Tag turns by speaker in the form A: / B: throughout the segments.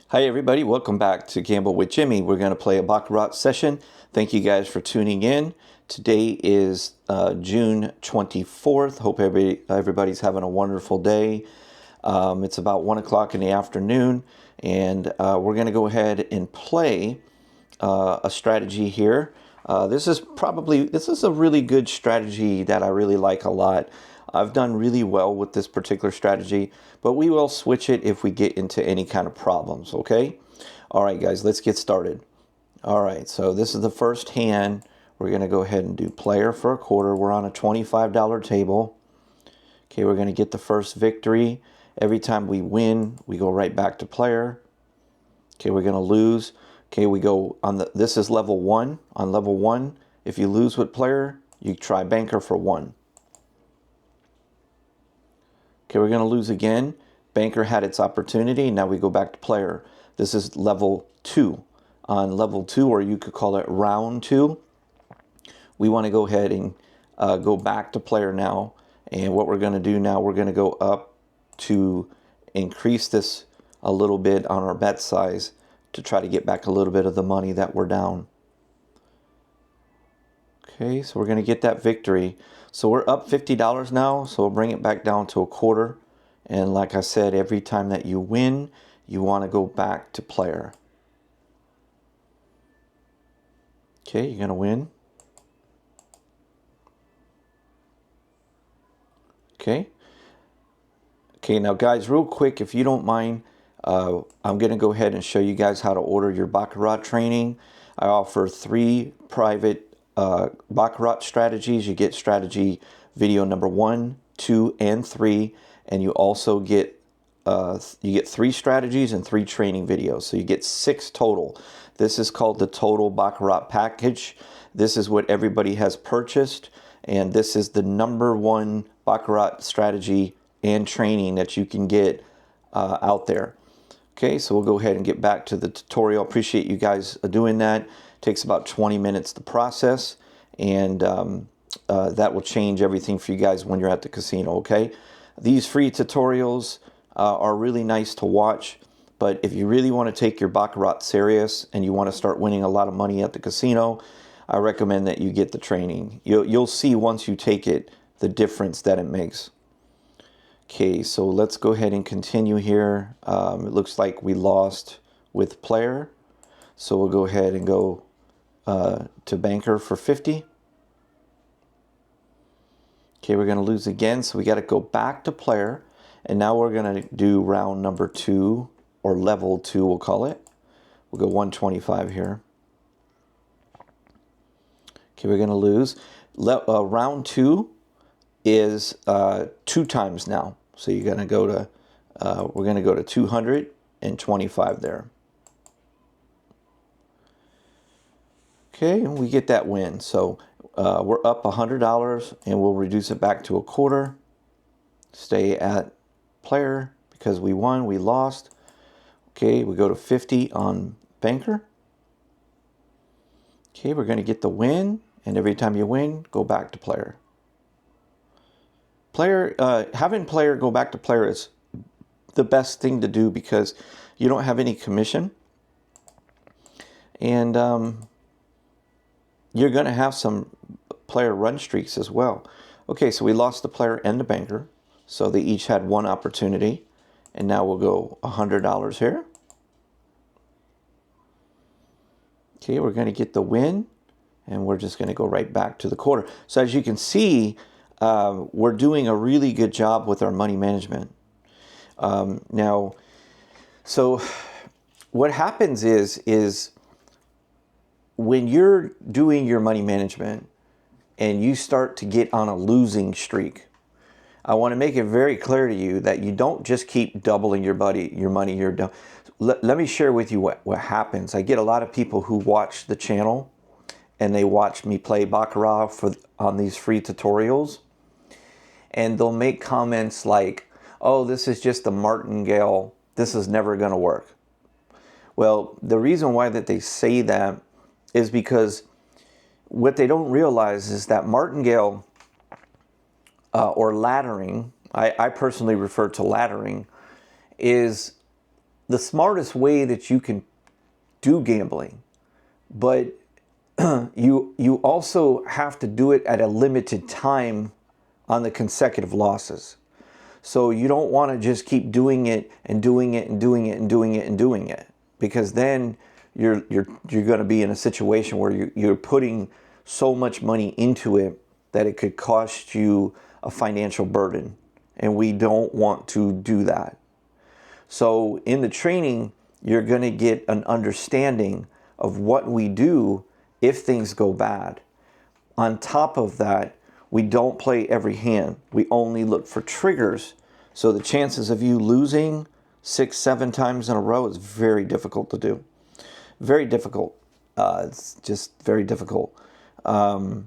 A: Hi everybody, welcome back to Gamble with Jimmy. We're going to play a Baccarat session. Thank you guys for tuning in. Today is June 24th. Hope everybody's having a wonderful day. It's about 1 o'clock in the afternoon, and we're going to go ahead and play a strategy here. This is a really good strategy that I really like a lot. I've done really well with this particular strategy, but we will switch it if we get into any kind of problems, okay? All right, guys, let's get started. All right, so this is the first hand. We're going to go ahead and do player for a quarter. We're on a $25 table. Okay, we're going to get the first victory. Every time we win, we go right back to player. Okay, we're going to lose. Okay, we go on this is level 1. On level 1, if you lose with player, you try banker for 1. Okay, we're going to lose again. Banker had its opportunity. Now we go back to player. This is level 2. On level 2, or you could call it round 2, we want to go ahead and go back to player now. And what we're going to do now, we're going to go up to increase this a little bit on our bet size to try to get back a little bit of the money that we're down. Okay, so we're going to get that victory. So we're up $50 now, so we'll bring it back down to a quarter. And like I said, every time that you win, you want to go back to player. Okay, you're going to win. Okay. Okay, now guys, real quick, if you don't mind, I'm going to go ahead and show you guys how to order your Baccarat training. I offer 3 private Baccarat strategies. You get strategy video number 1, 2, and 3, and you also get 3 strategies and 3 training videos. So you get 6 total. This is called the Total Baccarat Package. This is what everybody has purchased, and this is the #1 Baccarat strategy and training that you can get out there. Okay, so we'll go ahead and get back to the tutorial. Appreciate you guys doing that. It takes about 20 minutes to process, and that will change everything for you guys when you're at the casino, okay? These free tutorials are really nice to watch, but if you really want to take your Baccarat serious and you want to start winning a lot of money at the casino, I recommend that you get the training. You'll see once you take it the difference that it makes. Okay, so let's go ahead and continue here. It looks like we lost with player. So we'll go ahead and go to banker for 50. Okay, we're going to lose again, so we got to go back to player. And now we're going to do round number 2, or level 2, we'll call it. We'll go 125 here. Okay, we're going to lose. Round 2 is 2 times now. So you're going to go to, we're going to go to 225 there. Okay, and we get that win. So we're up $100, and we'll reduce it back to a quarter. Stay at player because we won, we lost. Okay, we go to 50 on banker. Okay, we're going to get the win, and every time you win, go back to player. Having player go back to player is the best thing to do because you don't have any commission, and you're going to have some player run streaks as well. Okay, so we lost the player and the banker, so they each had 1 opportunity, and now we'll go $100 here. Okay, we're going to get the win, and we're just going to go right back to the quarter. So as you can see, we're doing a really good job with our money management. Now, so what happens is when you're doing your money management and you start to get on a losing streak, I want to make it very clear to you that you don't just keep doubling your money. Let me share with you what happens. I get a lot of people who watch the channel and they watch me play Baccarat on these free tutorials, and they'll make comments like, oh, this is just a martingale. This is never going to work. Well, the reason why that they say that is because what they don't realize is that martingale or laddering, I personally refer to laddering, is the smartest way that you can do gambling, but you also have to do it at a limited time on the consecutive losses. So you don't want to just keep doing it and doing it and doing it and doing it and doing it, because then you're going to be in a situation where you're putting so much money into it that it could cost you a financial burden, and we don't want to do that. So in the training, you're going to get an understanding of what we do if things go bad. On top of that, we don't play every hand. We only look for triggers. So the chances of you losing 6, 7 times in a row is very difficult to do. Very difficult. It's just very difficult. All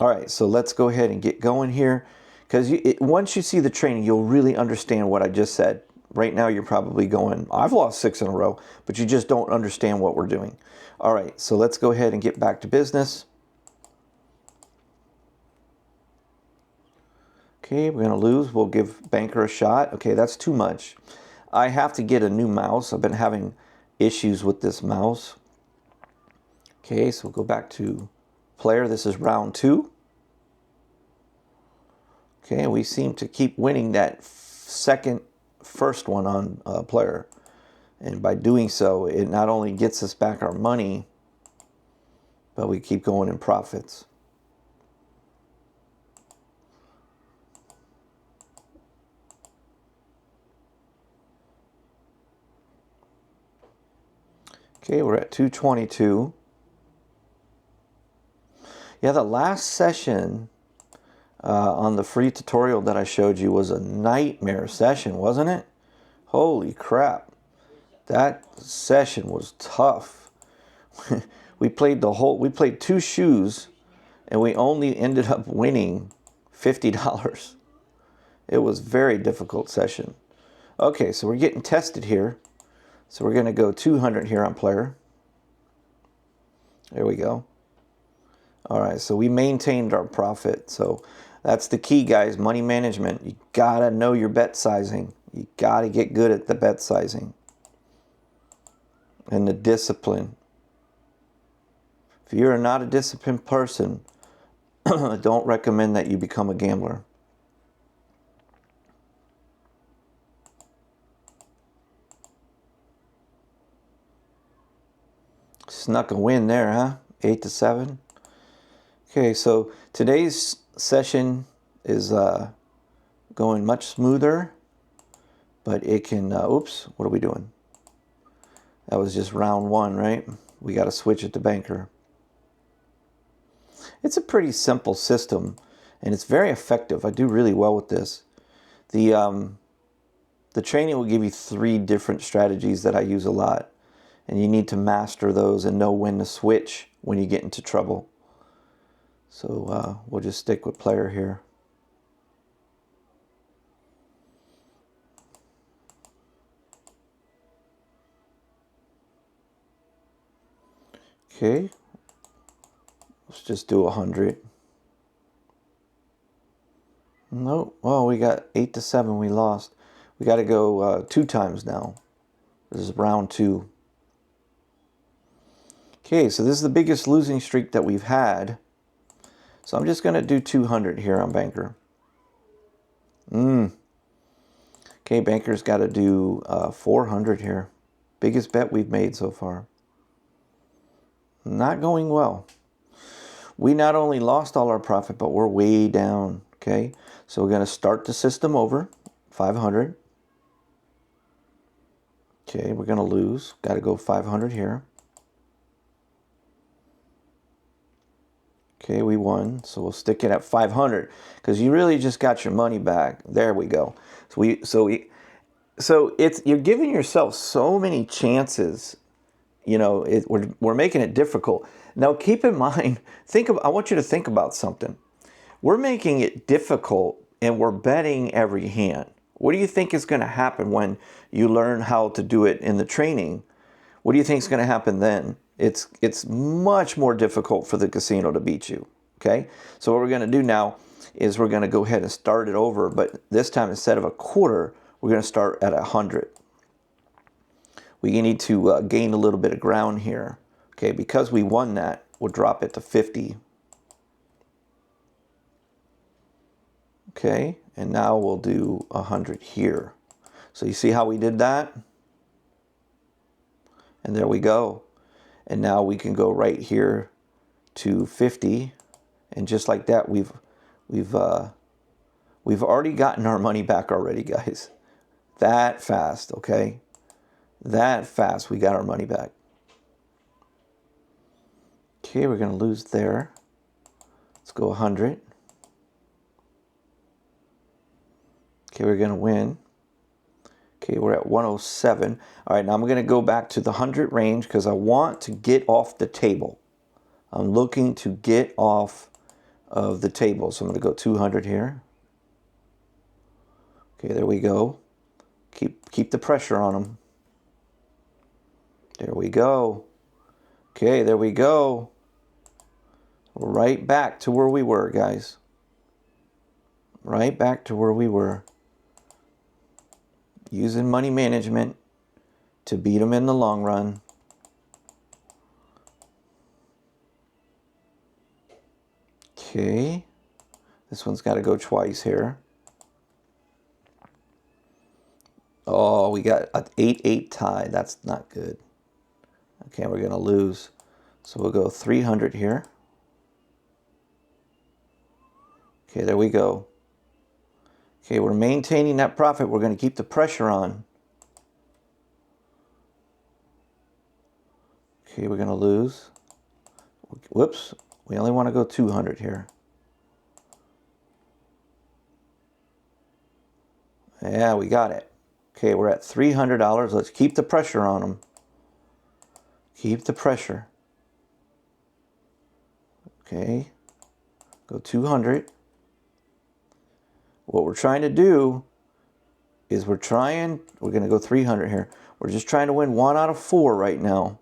A: right, so let's go ahead and get going here. Because once you see the training, you'll really understand what I just said. Right now, you're probably going, I've lost 6 in a row, but you just don't understand what we're doing. All right, so let's go ahead and get back to business. Okay, we're going to lose. We'll give Banker a shot. Okay, that's too much. I have to get a new mouse. I've been having issues with this mouse. Okay, so we'll go back to player. This is round 2. Okay, we seem to keep winning that first one on player. And by doing so, it not only gets us back our money, but we keep going in profits. Okay, we're at 222. Yeah, the last session on the free tutorial that I showed you was a nightmare session, wasn't it? Holy crap. That session was tough. We played 2 shoes, and we only ended up winning $50. It was a very difficult session. Okay, so we're getting tested here. So we're going to go 200 here on player. There we go. All right, so we maintained our profit. So that's the key, guys, money management. You got to know your bet sizing. You got to get good at the bet sizing and the discipline. If you're not a disciplined person, I don't recommend that you become a gambler. Snuck a win there, huh? 8-7. Okay, so today's session is going much smoother, but it can, oops, what are we doing? That was just round 1, right? We got to switch it to Banker. It's a pretty simple system, and it's very effective. I do really well with this. The training will give you 3 different strategies that I use a lot, and you need to master those and know when to switch when you get into trouble. So we'll just stick with player here. Okay, let's just do 100. Nope. Well, we got 8-7. We lost. We got to go 2 times now. This is round 2. Okay, so this is the biggest losing streak that we've had. So I'm just going to do 200 here on Banker. Okay, Banker's got to do 400 here. Biggest bet we've made so far. Not going well. We not only lost all our profit, but we're way down. Okay, so we're going to start the system over. 500. Okay, we're going to lose. Got to go 500 here. Okay, we won, so we'll stick it at 500 because you really just got your money back. There we go. So you're giving yourself so many chances. You know, we're making it difficult. Now, keep in mind, I want you to think about something. We're making it difficult, and we're betting every hand. What do you think is going to happen when you learn how to do it in the training? What do you think is going to happen then? It's much more difficult for the casino to beat you, okay? So what we're going to do now is we're going to go ahead and start it over, but this time instead of a quarter, we're going to start at 100. we need to gain a little bit of ground here. Okay, because we won that, we'll drop it to 50. Okay, and now we'll do 100 here. So you see how we did that? And there we go. And now we can go right here to 50, and just like that, we've already gotten our money back already, guys. That fast, okay? That fast, we got our money back. Okay, we're gonna lose there. Let's go 100. Okay, we're gonna win. Okay, we're at 107. All right, now I'm going to go back to the 100 range because I want to get off the table. I'm looking to get off of the table. So I'm going to go 200 here. Okay, there we go. Keep the pressure on them. There we go. Okay, there we go. We're right back to where we were, guys. Right back to where we were. Using money management to beat them in the long run. Okay, this one's got to go twice here. Oh, we got an 8-8 tie. That's not good. Okay, we're going to lose. So we'll go 300 here. Okay, there we go. Okay, we're maintaining that profit. We're going to keep the pressure on. Okay, we're going to lose. Whoops, we only want to go 200 here. Yeah, we got it. Okay, we're at $300. Let's keep the pressure on them. Keep the pressure. Okay, go 200. What we're trying to do is we're going to go 300 here. We're just trying to win 1 out of 4 right now.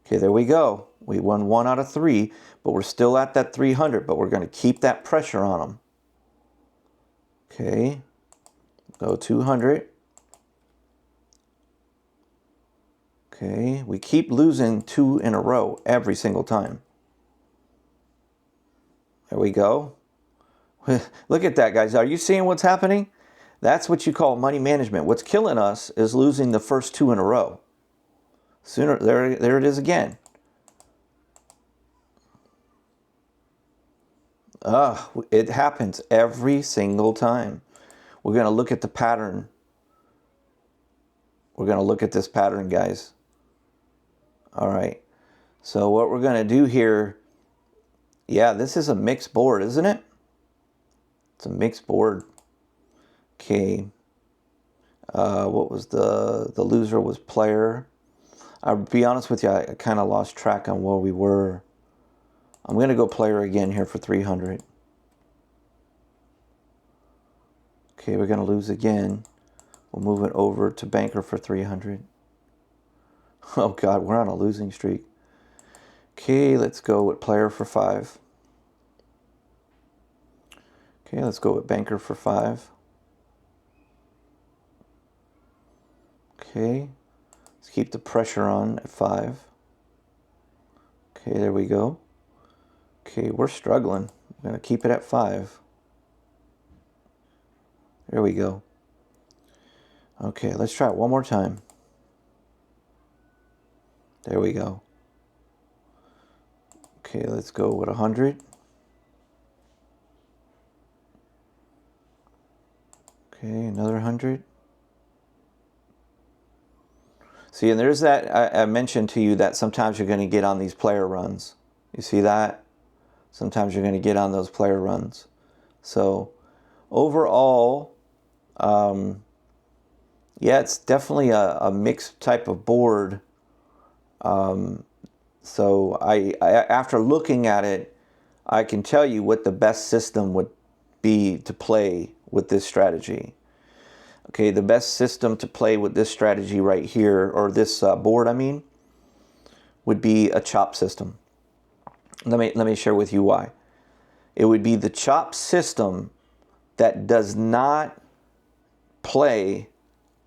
A: Okay, there we go. We won 1 out of 3, but we're still at that 300, but we're going to keep that pressure on them. Okay, go 200. Okay, we keep losing 2 in a row every single time. There we go. Look at that, guys. Are you seeing what's happening? That's what you call money management. What's killing us is losing the first 2 in a row. Sooner, there it is again. It happens every single time. We're going to look at the pattern. We're going to look at this pattern, guys. All right. So what we're going to do here, yeah, this is a mixed board, isn't it? It's a mixed board. Okay. What was the loser was player. I'll be honest with you, I kind of lost track on where we were. I'm going to go player again here for 300. Okay, we're going to lose again. We'll move it over to banker for 300. Oh God, we're on a losing streak. Okay, let's go with player for 5. Okay, let's go with banker for 5. Okay, let's keep the pressure on at 5. Okay, there we go. Okay, we're struggling. I'm going to keep it at 5. There we go. Okay, let's try it one more time. There we go. Okay, let's go with 100. Okay, another 100. See, and there's that, I mentioned to you that sometimes you're going to get on these player runs. You see that? Sometimes you're going to get on those player runs. So, overall, yeah, it's definitely a mixed type of board. So I after looking at it, I can tell you what the best system would be to play with this strategy. Okay, the best system to play with this strategy right here, or this board, I mean, would be a chop system. Let me share with you why. It would be the chop system that does not play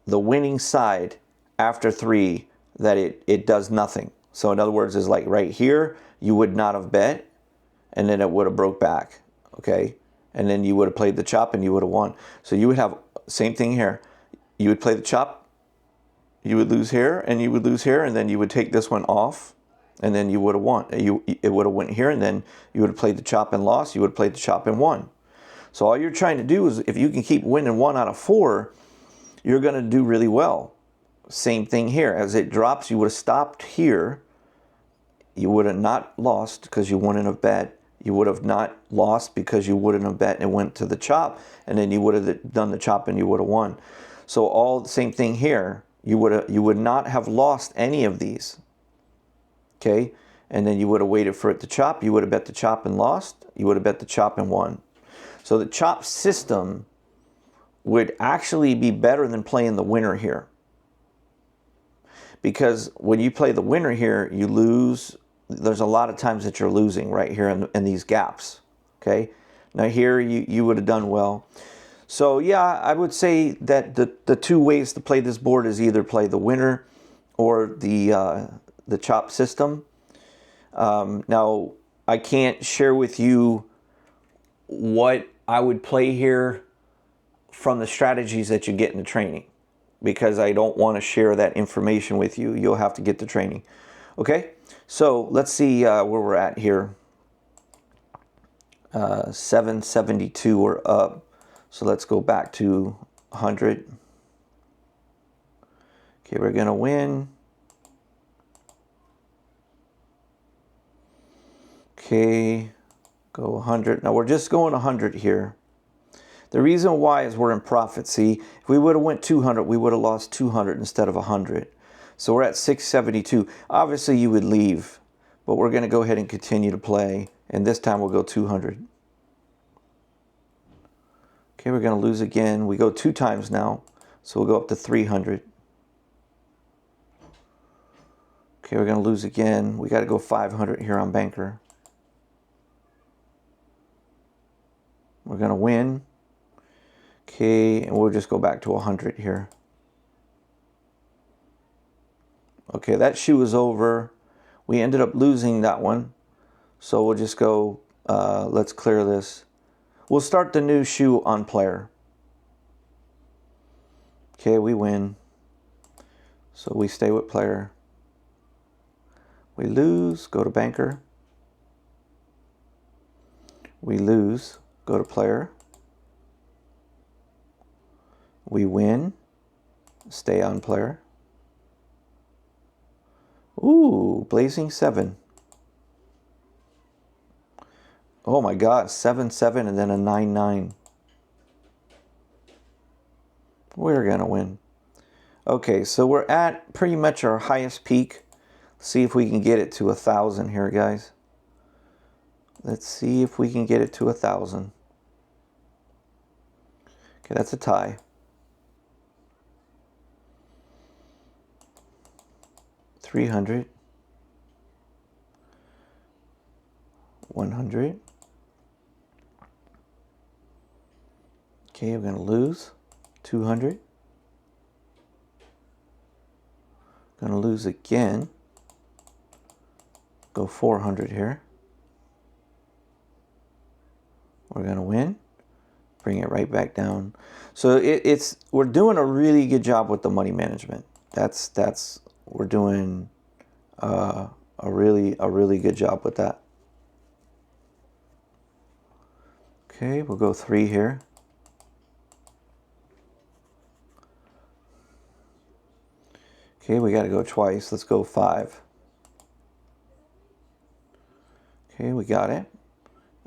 A: the winning side after 3 that it does nothing. So in other words, is like right here, you would not have bet, and then it would have broke back, okay? And then you would have played the chop and you would have won. So you would have, same thing here. You would play the chop, you would lose here, and you would lose here, and then you would take this one off, and then you would have won. It would have went here, and then you would have played the chop and lost, you would have played the chop and won. So all you're trying to do is, if you can keep winning 1 out of 4, you're going to do really well. Same thing here. As it drops, you would have stopped here. You would have not lost because you wouldn't have bet. You would have not lost because you wouldn't have bet and it went to the chop, and then you would have done the chop and you would have won. So all the same thing here. You would not have lost any of these. Okay? And then you would have waited for it to chop. You would have bet the chop and lost. You would have bet the chop and won. So the chop system would actually be better than playing the winner here. Because when you play the winner here, you lose. There's a lot of times that you're losing right here in these gaps. Okay? Now here you would have done well. So yeah, I would say that the 2 ways to play this board is either play the winner or the chop system. Now I can't share with you what I would play here from the strategies that you get in the training, because I don't want to share that information with you. You'll have to get the training. Okay, so let's see where we're at here. 772 we're up. So let's go back to 100. Okay, we're going to win. Okay, go 100. Now we're just going 100 here. The reason why is we're in profit. See, if we would have went 200, we would have lost 200 instead of 100. So we're at 672. Obviously you would leave, but we're going to go ahead and continue to play. And this time we'll go 200. Okay, we're going to lose again. We go 2 times now, so we'll go up to 300. Okay, we're going to lose again. We got to go 500 here on banker. We're going to win. Okay, and we'll just go back to 100 here. Okay, that shoe is over. We ended up losing that one. So we'll just go, let's clear this. We'll start the new shoe on player. Okay, we win. So we stay with player. We lose, go to banker. We lose, go to player. We win, stay on player. Ooh, blazing 7. Oh my God, 7-7 and then a 9-9. We're gonna win. Okay, so we're at pretty much our highest peak. Let's see if we can get it to 1,000 here, guys. Let's see if we can get it to 1,000. Okay, that's a tie. $300. 100. Okay, we're going to lose 200. Going to lose again. Go 400 here. We're going to win. Bring it right back down. So we're doing a really good job with the money management. We're doing a really good job with that. Okay, we'll go 3 here. Okay, we got to go twice. Let's go 5. Okay, we got it.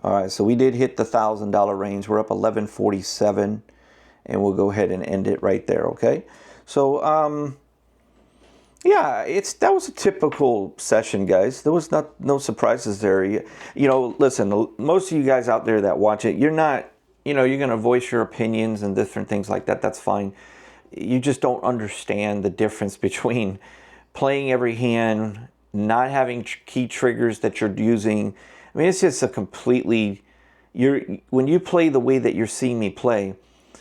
A: All right, so we did hit the $1,000 range. We're up 1147, and we'll go ahead and end it right there. Okay, so yeah, that was a typical session, guys. There was no surprises there. You know, listen, most of you guys out there that watch it, you're not, you're going to voice your opinions and different things like that. That's fine. You just don't understand the difference between playing every hand, not having key triggers that you're using. I mean, it's just a completely, when you play the way that you're seeing me play,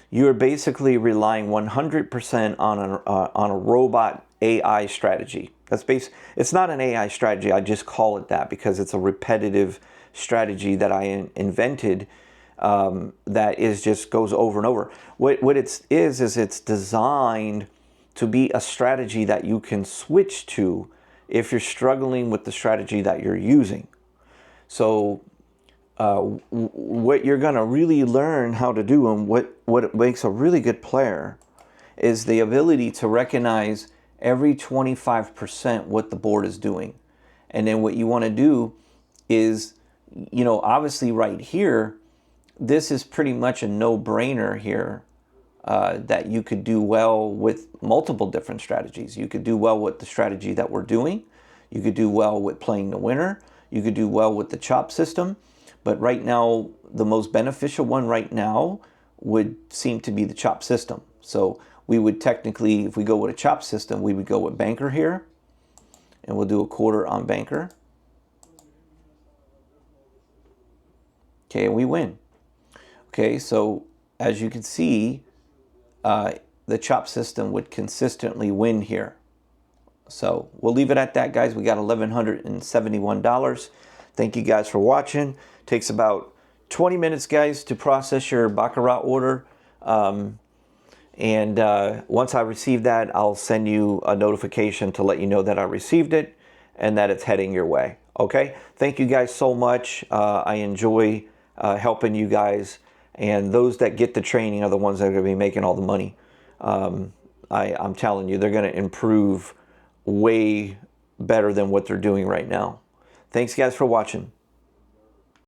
A: you're basically relying 100% on a robot AI strategy. It's not an AI strategy. I just call it that because it's a repetitive strategy that I invented, that is just goes over and over. What it's designed to be a strategy that you can switch to if you're struggling with the strategy that you're using. So what you're going to really learn how to do, and what makes a really good player, is the ability to recognize every 25% what the board is doing. And then what you want to do is, obviously right here, this is pretty much a no-brainer here, that you could do well with multiple different strategies. You could do well with the strategy that we're doing. You could do well with playing the winner. You could do well with the chop system. But right now, the most beneficial one right now would seem to be the chop system. So we would technically, if we go with a chop system, we would go with banker here. And we'll do a quarter on banker. Okay, and we win. Okay, so as you can see, the chop system would consistently win here. So we'll leave it at that, guys. We got $1,171. Thank you guys for watching. Takes about 20 minutes, guys, to process your Baccarat order. And once I receive that, I'll send you a notification to let you know that I received it and that it's heading your way. Okay? Thank you guys so much. I enjoy helping you guys. And those that get the training are the ones that are going to be making all the money. I'm telling you, they're going to improve way better than what they're doing right now. Thanks, guys, for watching.